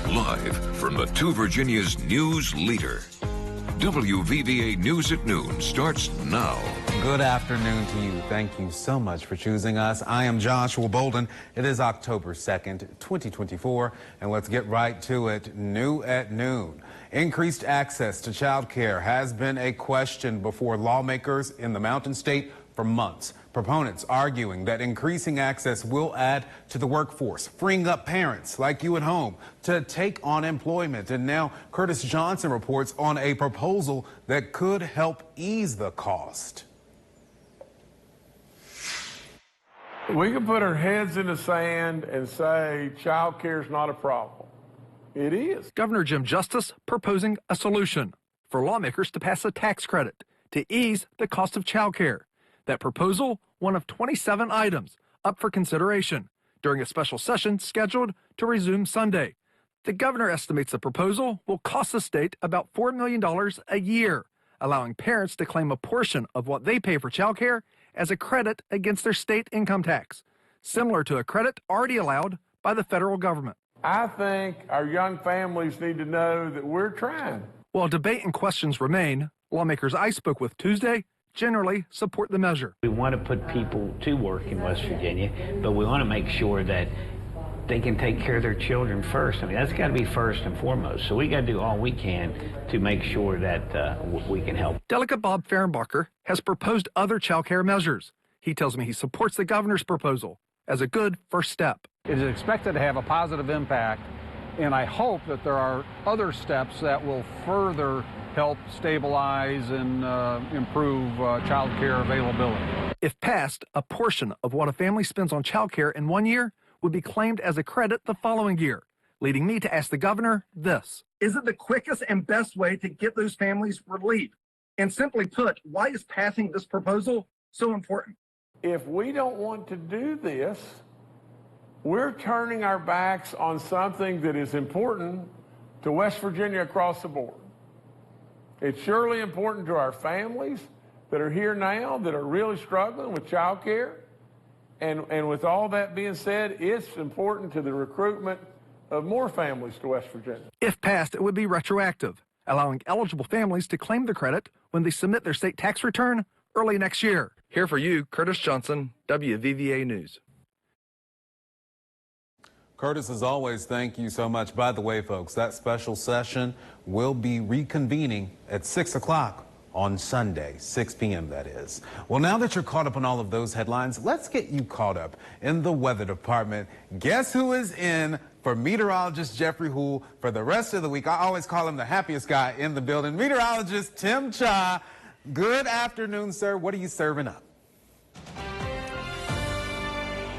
Live from the Two Virginias news leader. WVVA News at Noon starts now. Good afternoon to you. Thank you so much for choosing us. I am Joshua Bolden. It is October 2nd, 2024, and let's get right to it. New at noon. Increased access to child care has been a question before lawmakers in the Mountain State for months. Proponents arguing that increasing access will add to the workforce, freeing up parents like you at home to take on employment. And now Curtis Johnson reports on a proposal that could help ease the cost. We can put our heads in the sand and say child care is not a problem. It is. Governor Jim Justice proposing a solution for lawmakers to pass a tax credit to ease the cost of child care. That proposal, one of 27 items up for consideration during a special session scheduled to resume Sunday. The governor estimates the proposal will cost the state about $4 million a year, allowing parents to claim a portion of what they pay for child care as a credit against their state income tax, similar to a credit already allowed by the federal government. I think our young families need to know that we're trying. While debate and questions remain, lawmakers I spoke with Tuesday generally support the measure. We want to put people to work in West Virginia, but we want to make sure that they can take care of their children first. I mean, that's got to be first and foremost. So we got to do all we can to make sure that we can help. Delegate Bob Fehrenbacher has proposed other child care measures. He tells me he supports the governor's proposal as a good first step. It is expected to have a positive impact, and I hope that there are other steps that will further help stabilize and improve child care availability. If passed, a portion of what a family spends on child care in 1 year would be claimed as a credit the following year, leading me to ask the governor this. Is it the quickest and best way to get those families relief? And simply put, why is passing this proposal so important? If we don't want to do this, we're turning our backs on something that is important to West Virginia across the board. It's surely important to our families that are here now that are really struggling with child care. And with all that being said, it's important to the recruitment of more families to West Virginia. If passed, it would be retroactive, allowing eligible families to claim the credit when they submit their state tax return early next year. Here for you, Curtis Johnson, WVVA News. Curtis, as always, thank you so much. By the way, folks, that special session will be reconvening at 6 o'clock on Sunday, 6 p.m. that is. Well, now that you're caught up on all of those headlines, let's get you caught up in the weather department. Guess who is in for meteorologist Jeffrey Houle for the rest of the week? I always call him the happiest guy in the building. Meteorologist Tim Cha. Good afternoon, sir. What are you serving up?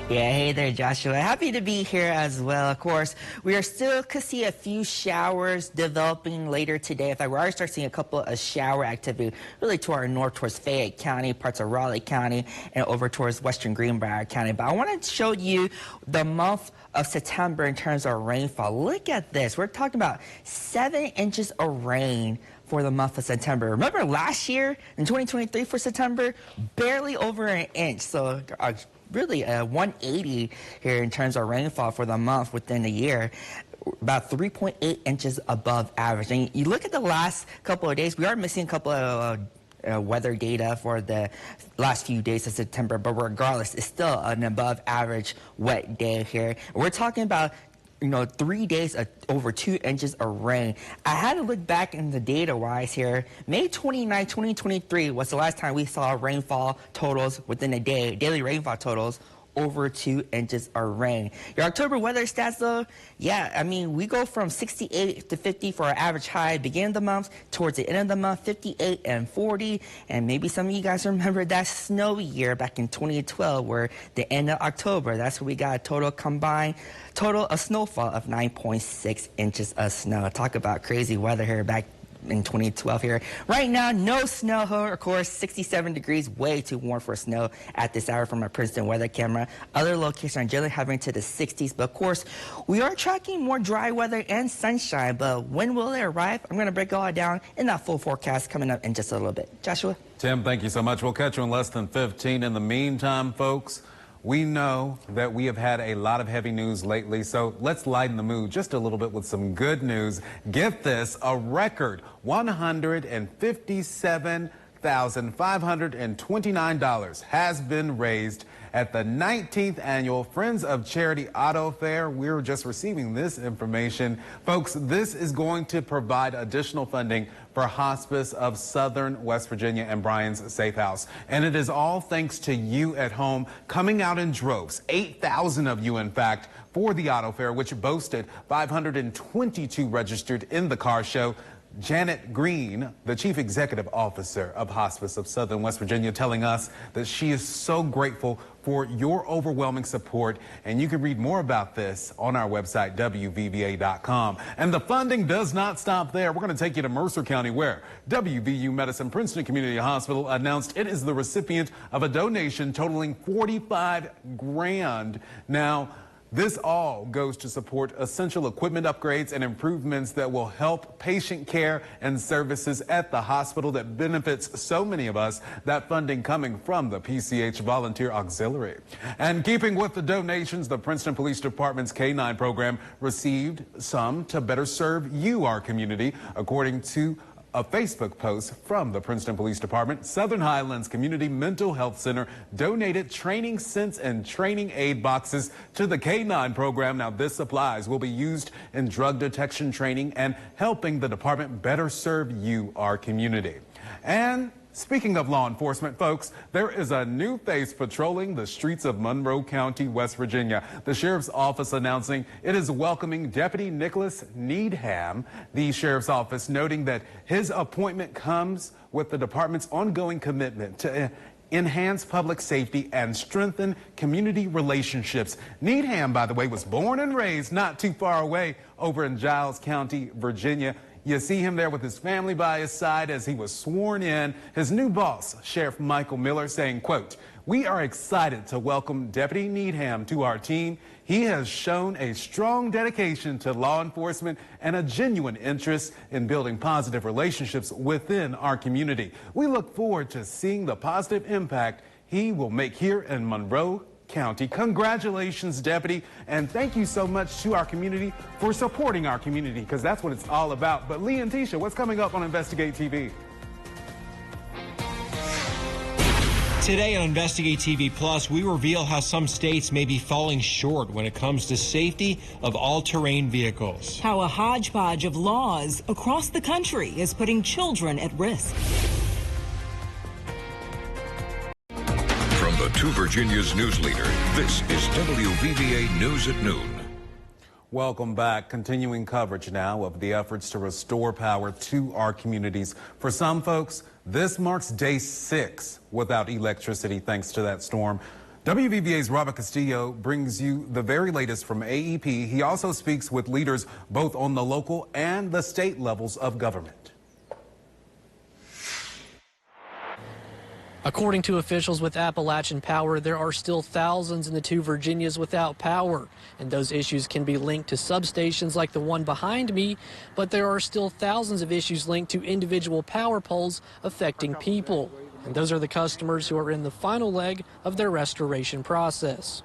Yeah, hey there, Joshua. Happy to be here as well. Of course, we are still could see a few showers developing later today. In fact, we're already starting seeing a couple of shower activity really to our north towards Fayette County, parts of Raleigh County, and over towards western Greenbrier County. But I want to show you the month of September in terms of rainfall. Look at this. We're talking about 7 inches of rain for the month of September. Remember last year in 2023 for September, barely over an inch. So really 180 here in terms of rainfall for the month within the year, about 3.8 inches above average. And you look at the last couple of days, we are missing a couple of weather data for the last few days of September, but regardless, it's still an above average wet day here. We're talking about 3 days of over 2 inches of rain. I had to look back in the data-wise here. May 29, 2023 was the last time we saw rainfall totals within a day, daily rainfall totals over 2 inches of rain. Your October weather stats, though, yeah, I mean, we go from 68 to 50 for our average high beginning of the month, towards the end of the month, 58 and 40. And maybe some of you guys remember that snowy year back in 2012, where the end of October, that's where we got a total of snowfall of 9.6 inches of snow. Talk about crazy weather here back in 2012 here. Right now, no snow, of course, 67 degrees, way too warm for snow at this hour from our Princeton weather camera. Other locations are generally hovering to the 60s, but of course, we are tracking more dry weather and sunshine, but when will it arrive? I'm going to break it all down in that full forecast coming up in just a little bit. Joshua? Tim, thank you so much. We'll catch you in less than 15. In the meantime, folks, We know that we have had a lot of heavy news lately, so let's lighten the mood just a little bit with some good news. Get this, a record $157,529 has been raised at the 19th annual Friends of Charity Auto Fair. We're just receiving this information. Folks, this is going to provide additional funding for Hospice of Southern West Virginia and Brian's Safe House. And it is all thanks to you at home coming out in droves, 8,000 of you, in fact, for the auto fair, which boasted 522 registered in the car show. Janet Green, the Chief Executive Officer of Hospice of Southern West Virginia, telling us that she is so grateful for your overwhelming support. And you can read more about this on our website, WVVA.com. And the funding does not stop there. We're going to take you to Mercer County, where WVU Medicine Princeton Community Hospital announced it is the recipient of a donation totaling $45 grand. Now, this all goes to support essential equipment upgrades and improvements that will help patient care and services at the hospital that benefits so many of us. That funding coming from the PCH Volunteer Auxiliary. And keeping with the donations, the Princeton Police Department's K-9 program received some to better serve you, our community, according to a Facebook post from the Princeton Police Department. Southern Highlands Community Mental Health Center donated training scents and training aid boxes to the K-9 program. Now, this supplies will be used in drug detection training and helping the department better serve you, our community. And speaking of law enforcement, folks, there is a new face patrolling the streets of Monroe County, West Virginia. The sheriff's office announcing it is welcoming Deputy Nicholas Needham. The sheriff's office noting that his appointment comes with the department's ongoing commitment to enhance public safety and strengthen community relationships. Needham, by the way, was born and raised not too far away over in Giles County, Virginia. You see him there with his family by his side as he was sworn in. His new boss, Sheriff Michael Miller, saying, quote, "We are excited to welcome Deputy Needham to our team. He has shown a strong dedication to law enforcement and a genuine interest in building positive relationships within our community. We look forward to seeing the positive impact he will make here in Monroe County." Congratulations, Deputy, and thank you so much to our community for supporting our community, because that's what it's all about. But Lee and Tisha, what's coming up on Investigate TV? Today on Investigate TV Plus, we reveal how some states may be falling short when it comes to safety of all-terrain vehicles. How a hodgepodge of laws across the country is putting children at risk. From the Two Virginias news leader, this is WVVA News at Noon. Welcome back. Continuing coverage now of the efforts to restore power to our communities. For some folks, this marks day 6 without electricity thanks to that storm. WVVA's Robert Castillo brings you the very latest from AEP. He also speaks with leaders both on the local and the state levels of government. According to officials with Appalachian Power, there are still thousands in the Two Virginias without power, and those issues can be linked to substations like the one behind me, but there are still thousands of issues linked to individual power poles affecting people, and those are the customers who are in the final leg of their restoration process.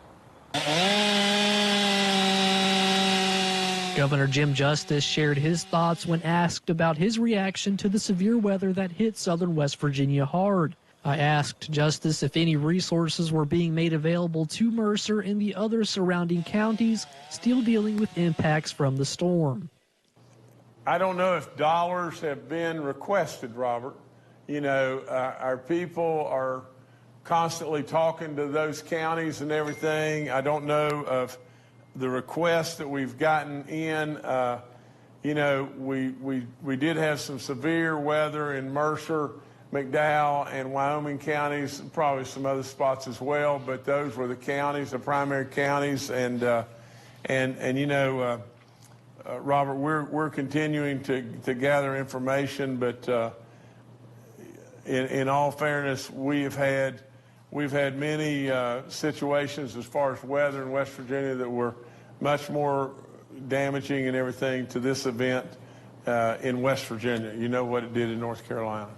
Governor Jim Justice shared his thoughts when asked about his reaction to the severe weather that hit southern West Virginia hard. I asked Justice if any resources were being made available to Mercer and the other surrounding counties still dealing with impacts from the storm. I don't know if dollars have been requested, Robert. You know, our people are constantly talking to those counties and everything. I don't know of the requests that we've gotten in. You know, we did have some severe weather in Mercer, McDowell, and Wyoming counties, probably some other spots as well, but those were the counties, the primary counties, and you know, Robert, we're continuing to gather information, but in all fairness, we've had many situations as far as weather in West Virginia that were much more damaging and everything to this event in West Virginia. You know what it did in North Carolina.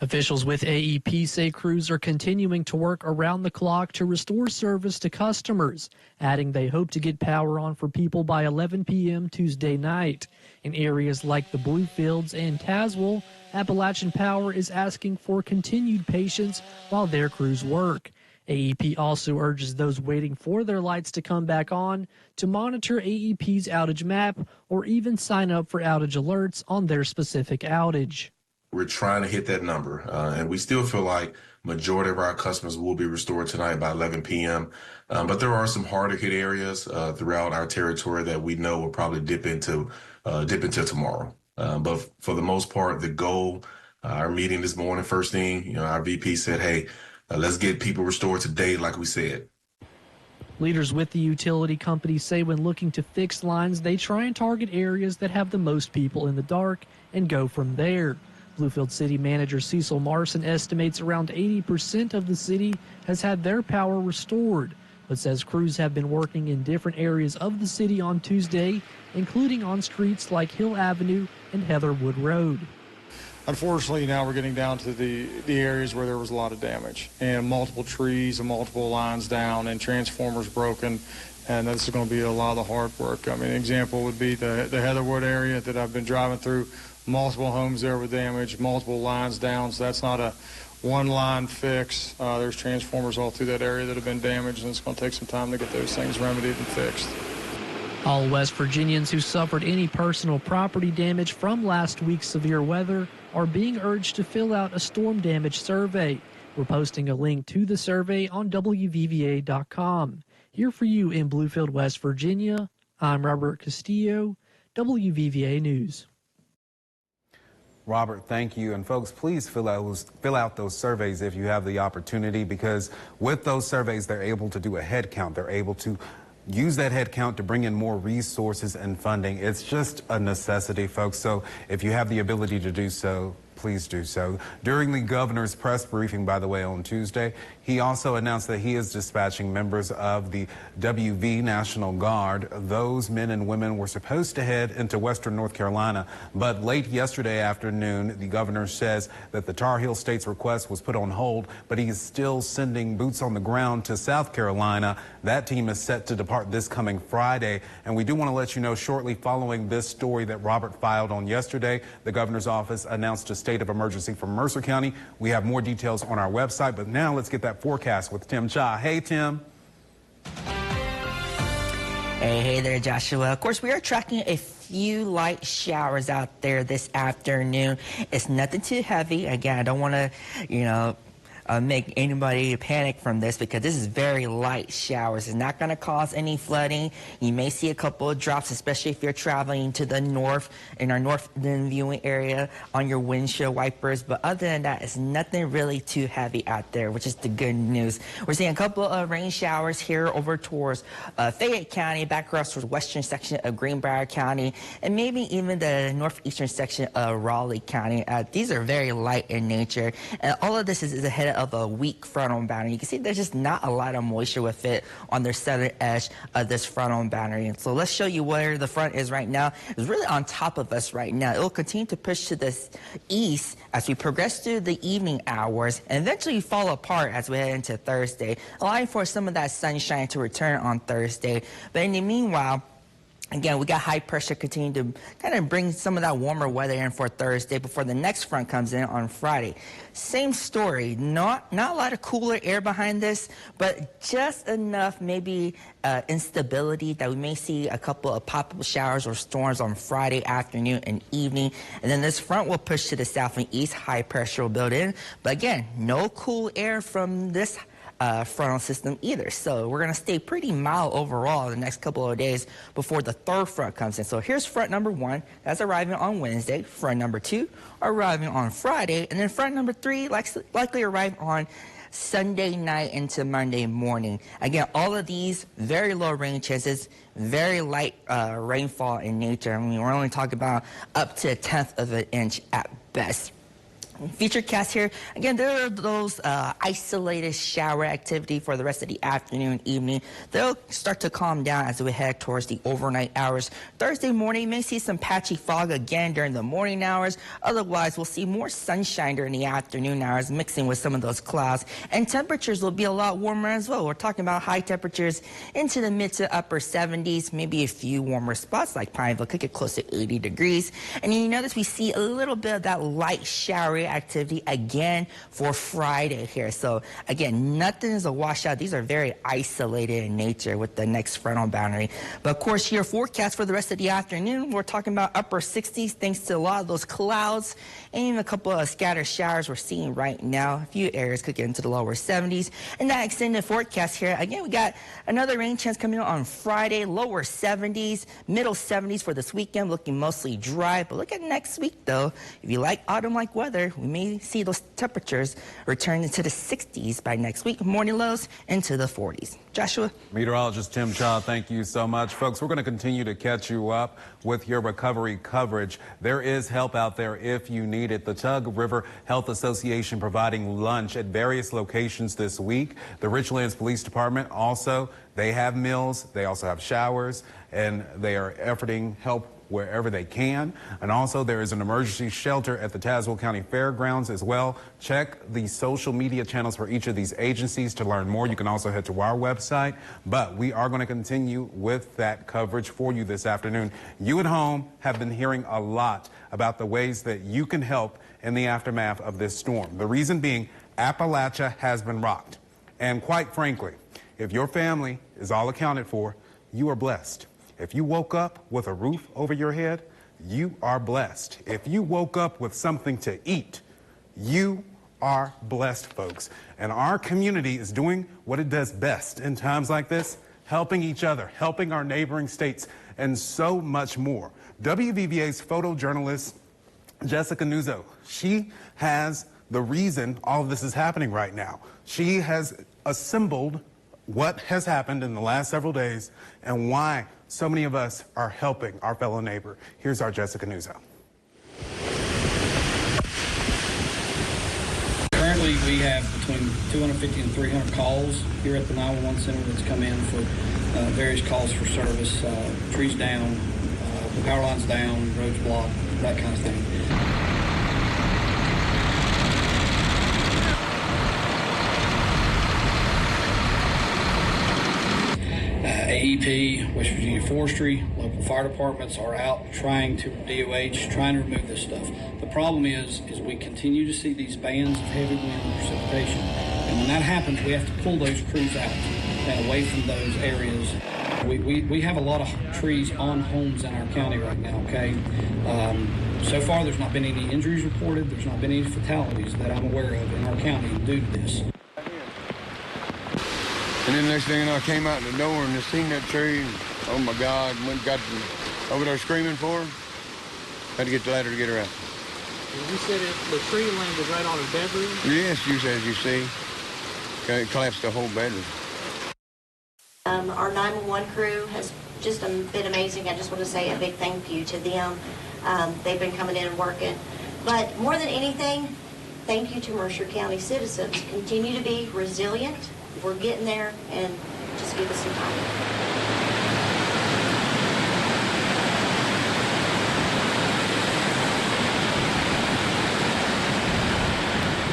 Officials with AEP say crews are continuing to work around the clock to restore service to customers, adding they hope to get power on for people by 11 p.m. Tuesday night. In areas like the Bluefields and Tazewell, Appalachian Power is asking for continued patience while their crews work. AEP also urges those waiting for their lights to come back on to monitor AEP's outage map or even sign up for outage alerts on their specific outage. We're trying to hit that number, and we still feel like majority of our customers will be restored tonight by 11 p.m. But there are some harder hit areas throughout our territory that we know will probably dip into tomorrow. But for the most part, the goal, our meeting this morning, first thing, our VP said, hey, let's get people restored today, like we said. Leaders with the utility company say when looking to fix lines, they try and target areas that have the most people in the dark and go from there. Bluefield City Manager Cecil Marson estimates around 80% of the city has had their power restored, but says crews have been working in different areas of the city on Tuesday, including on streets like Hill Avenue and Heatherwood Road. Unfortunately, now we're getting down to the areas where there was a lot of damage and multiple trees and multiple lines down and transformers broken, and this is going to be a lot of the hard work. I mean, an example would be the Heatherwood area that I've been driving through. Multiple homes there with damage, multiple lines down, so that's not a one-line fix. There's transformers all through that area that have been damaged, and it's going to take some time to get those things remedied and fixed. All West Virginians who suffered any personal property damage from last week's severe weather are being urged to fill out a storm damage survey. We're posting a link to the survey on WVVA.com. Here for you in Bluefield, West Virginia, I'm Robert Castillo, WVVA News. Robert, thank you. And folks, please fill out those surveys if you have the opportunity, because with those surveys, they're able to do a head count. They're able to use that head count to bring in more resources and funding. It's just a necessity, folks. So if you have the ability to do so, please do so. During the governor's press briefing, by the way, on Tuesday, he also announced that he is dispatching members of the WV National Guard. Those men and women were supposed to head into western North Carolina, but late yesterday afternoon, the governor says that the Tar Heel State's request was put on hold, but he is still sending boots on the ground to South Carolina. That team is set to depart this coming Friday, and we do want to let you know shortly following this story that Robert filed on yesterday, the governor's office announced a state of emergency for Mercer County. We have more details on our website, but now let's get that forecast with Tim Cha. Hey, Tim. Hey there, Joshua. Of course, we are tracking a few light showers out there this afternoon. It's nothing too heavy. Again, I don't want to, make anybody panic from this, because this is very light showers. It's not going to cause any flooding. You may see a couple of drops, especially if you're traveling to the north, in our northern viewing area, on your windshield wipers. But other than that, it's nothing really too heavy out there, which is the good news. We're seeing a couple of rain showers here over towards Fayette County, back across towards western section of Greenbrier County, and maybe even the northeastern section of Raleigh County. These are very light in nature, and all of this is ahead of a weak frontal boundary. You can see there's just not a lot of moisture with it on the southern edge of this frontal boundary. And so let's show you where the front is right now. It's really on top of us right now. It will continue to push to the east as we progress through the evening hours and eventually fall apart as we head into Thursday, allowing for some of that sunshine to return on Thursday. But in the meanwhile, again, we got high pressure continuing to kind of bring some of that warmer weather in for Thursday before the next front comes in on Friday. Same story, not a lot of cooler air behind this, but just enough maybe instability that we may see a couple of pop-up showers or storms on Friday afternoon and evening. And then this front will push to the south and east, high pressure will build in. But again, no cool air from this frontal system either. So we're going to stay pretty mild overall the next couple of days before the third front comes in. So here's front number 1, that's arriving on Wednesday. Front number 2 arriving on Friday, and then front number 3 likely arrive on Sunday night into Monday morning. Again, all of these very low rain chances, very light rainfall in nature. I mean, we're only talking about up to 1/10 of an inch at best. Futurecast here. Again, there are those isolated shower activity for the rest of the afternoon, evening. They'll start to calm down as we head towards the overnight hours. Thursday morning, you may see some patchy fog again during the morning hours. Otherwise, we'll see more sunshine during the afternoon hours, mixing with some of those clouds. And temperatures will be a lot warmer as well. We're talking about high temperatures into the mid to upper 70s, maybe a few warmer spots like Pineville could get close to 80 degrees. And you notice we see a little bit of that light showery activity again for Friday here. So again, nothing is a washout. These are very isolated in nature with the next frontal boundary. But of course, your forecast for the rest of the afternoon, we're talking about upper 60s thanks to a lot of those clouds and even a couple of scattered showers we're seeing right now. A few areas could get into the lower 70s. And that extended forecast here, again, we got another rain chance coming on Friday, lower 70s, middle 70s for this weekend, looking mostly dry. But look at next week though. If you like autumn-like weather, we may see those temperatures return into the 60s by next week. Morning lows into the 40s. Joshua. Meteorologist Tim Shaw, thank you so much. Folks, we're going to continue to catch you up with your recovery coverage. There is help out there if you need it. The Tug River Health Association providing lunch at various locations this week. The Richlands Police Department also, they have meals. They also have showers, and they are efforting help wherever they can. And also there is an emergency shelter at the Tazewell County Fairgrounds as well. Check the social media channels for each of these agencies to learn more. You can also head to our website, but we are going to continue with that coverage for you this afternoon. You at home have been hearing a lot about the ways that you can help in the aftermath of this storm. The reason being, Appalachia has been rocked. And quite frankly, if your family is all accounted for, you are blessed. If you woke up with a roof over your head, you are blessed. If you woke up with something to eat, you are blessed, folks. And our community is doing what it does best in times like this, helping each other, helping our neighboring states, and so much more. WVVA's photojournalist, Jessica Nuzzo, she has the reason all of this is happening right now. She has assembled what has happened in the last several days and why so many of us are helping our fellow neighbor. Here's our Jessica Nuzzo. Currently, we have between 250 and 300 calls here at the 911 center that's come in for various calls for service, trees down, power lines down, roads blocked, that kind of thing. AEP, West Virginia Forestry, local fire departments are out trying to remove this stuff. The problem is we continue to see these bands of heavy wind and precipitation. And when that happens, we have to pull those crews out and away from those areas. We have a lot of trees on homes in our county right now, okay? So far, there's not been any injuries reported. There's not been any fatalities that I'm aware of in our county due to this. And then the next thing you know, I came out the door and just seen that tree. And, oh my God, went and got over there screaming for her. Had to get the ladder to get her out. You said the tree landed right on her bedroom? Yes, as you see. It collapsed the whole bedroom. Our 911 crew has just been amazing. I just want to say a big thank you to them. They've been coming in and working. But more than anything, thank you to Mercer County citizens. Continue to be resilient. We're getting there, and just give us some time.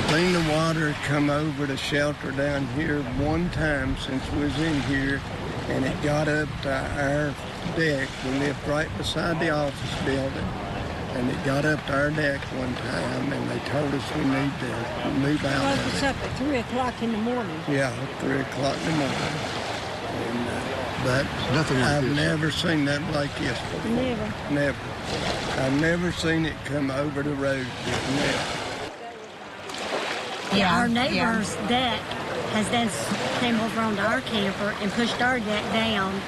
Clean the water come over the shelter down here one time since we was in here, and it got up to our deck. We lived right beside the office building, and it got up to our deck one time, and they told us we need to move out. Well, it's up at 3 o'clock in the morning. Yeah, 3 o'clock in the morning. And, but I've never seen that like this before. Never. I've never seen it come over the road. Never. Yeah, our neighbor's deck has then came over onto our camper and pushed our deck down.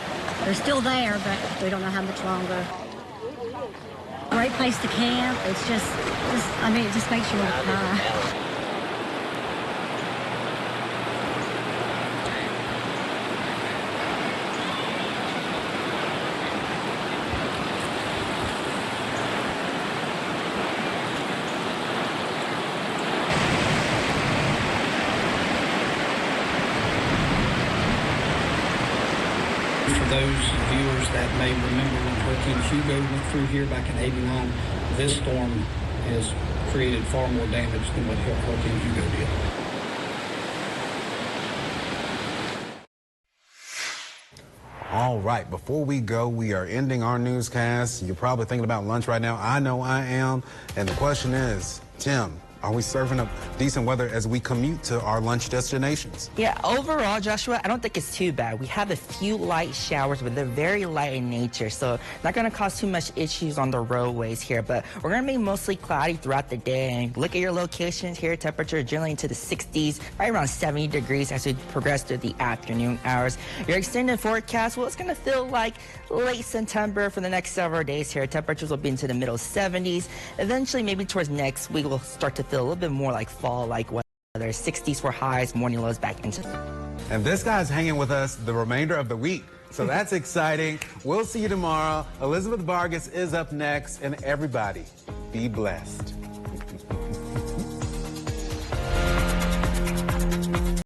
They're still there, but we don't know how much longer. Great place to camp. It's just I mean, it just makes you want to cry. those viewers that may remember when Hurricane Hugo went through here back in '89, this storm has created far more damage than what Hurricane Hugo did. All right, before we go, we are ending our newscast. You're probably thinking about lunch right now. I know I am. And the question is, Tim, are we serving up decent weather as we commute to our lunch destinations? Yeah, overall, Joshua, I don't think it's too bad. We have a few light showers, but they're very light in nature, so not going to cause too much issues on the roadways here. But we're going to be mostly cloudy throughout the day. And look at your locations here. Temperature generally into the 60s, right around 70 degrees as we progress through the afternoon hours. Your extended forecast, well, it's going to feel like late September for the next several days here. Temperatures will be into the middle 70s. Eventually, maybe towards next week, we'll start to feel a little bit more like fall-like weather. 60s for highs, morning lows back into. And this guy's hanging with us the remainder of the week. So that's exciting. We'll see you tomorrow. Elizabeth Vargas is up next. And everybody, be blessed.